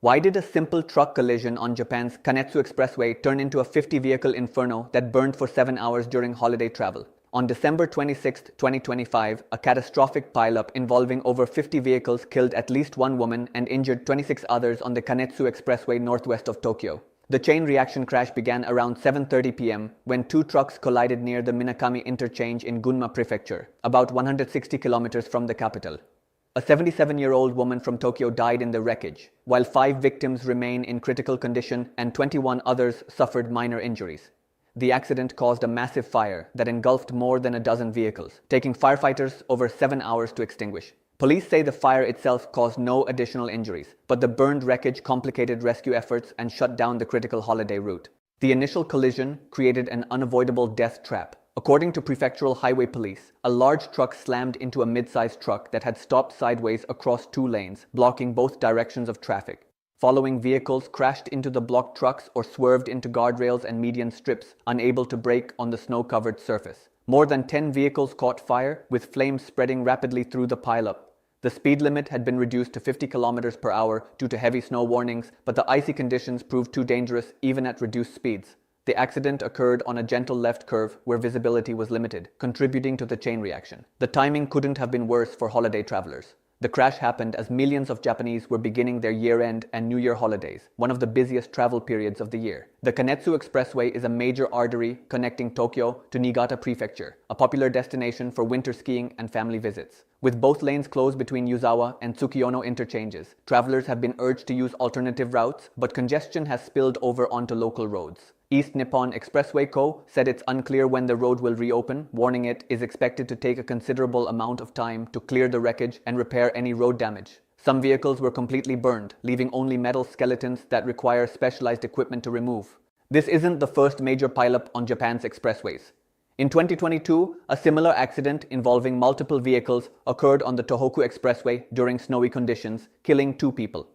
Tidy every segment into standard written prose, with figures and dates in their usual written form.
Why did a simple truck collision on Japan's Kanetsu Expressway turn into a 50-vehicle inferno that burned for 7 hours during holiday travel? On December 26, 2025, a catastrophic pileup involving over 50 vehicles killed at least one woman and injured 26 others on the Kanetsu Expressway northwest of Tokyo. The chain reaction crash began around 7:30 p.m. when two trucks collided near the Minakami interchange in Gunma Prefecture, about 160 kilometers from the capital. A 77-year-old woman from Tokyo died in the wreckage, while 5 victims remain in critical condition and 21 others suffered minor injuries. The accident caused a massive fire that engulfed more than a dozen vehicles, taking firefighters over 7 hours to extinguish. Police say the fire itself caused no additional injuries, but the burned wreckage complicated rescue efforts and shut down the critical holiday route. The initial collision created an unavoidable death trap. According to prefectural highway police, a large truck slammed into a mid-sized truck that had stopped sideways across 2 lanes, blocking both directions of traffic. Following vehicles crashed into the blocked trucks or swerved into guardrails and median strips, unable to brake on the snow-covered surface. More than 10 vehicles caught fire, with flames spreading rapidly through the pileup. The speed limit had been reduced to 50 kilometers per hour due to heavy snow warnings, but the icy conditions proved too dangerous even at reduced speeds. The accident occurred on a gentle left curve where visibility was limited, contributing to the chain reaction. The timing couldn't have been worse for holiday travelers. The crash happened as millions of Japanese were beginning their year-end and New Year holidays, one of the busiest travel periods of the year. The Kanetsu Expressway is a major artery connecting Tokyo to Niigata Prefecture, a popular destination for winter skiing and family visits. With both lanes closed between Yuzawa and Tsukiyono interchanges, travelers have been urged to use alternative routes, but congestion has spilled over onto local roads. East Nippon Expressway Co. said it's unclear when the road will reopen, warning it is expected to take a considerable amount of time to clear the wreckage and repair any road damage. Some vehicles were completely burned, leaving only metal skeletons that require specialized equipment to remove. This isn't the first major pileup on Japan's expressways. In 2022, a similar accident involving multiple vehicles occurred on the Tohoku Expressway during snowy conditions, killing 2 people.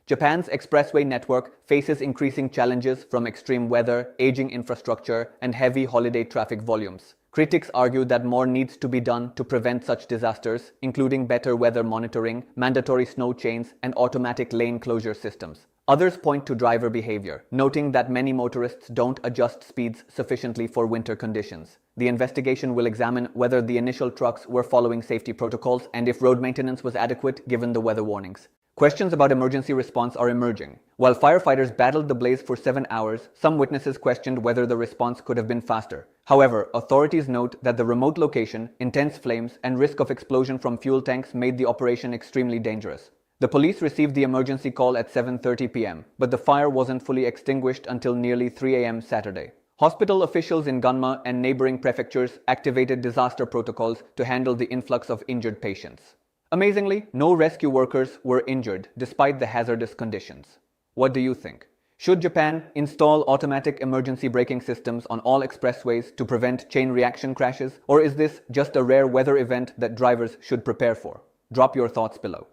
Japan's expressway network faces increasing challenges from extreme weather, aging infrastructure, and heavy holiday traffic volumes. Critics argue that more needs to be done to prevent such disasters, including better weather monitoring, mandatory snow chains, and automatic lane closure systems. Others point to driver behavior, noting that many motorists don't adjust speeds sufficiently for winter conditions. The investigation will examine whether the initial trucks were following safety protocols and if road maintenance was adequate given the weather warnings. Questions about emergency response are emerging. While firefighters battled the blaze for 7 hours, some witnesses questioned whether the response could have been faster. However, authorities note that the remote location, intense flames, and risk of explosion from fuel tanks made the operation extremely dangerous. The police received the emergency call at 7:30 p.m., but the fire wasn't fully extinguished until nearly 3 a.m. Saturday. Hospital officials in Gunma and neighboring prefectures activated disaster protocols to handle the influx of injured patients. Amazingly, no rescue workers were injured despite the hazardous conditions. What do you think? Should Japan install automatic emergency braking systems on all expressways to prevent chain reaction crashes, or is this just a rare weather event that drivers should prepare for? Drop your thoughts below.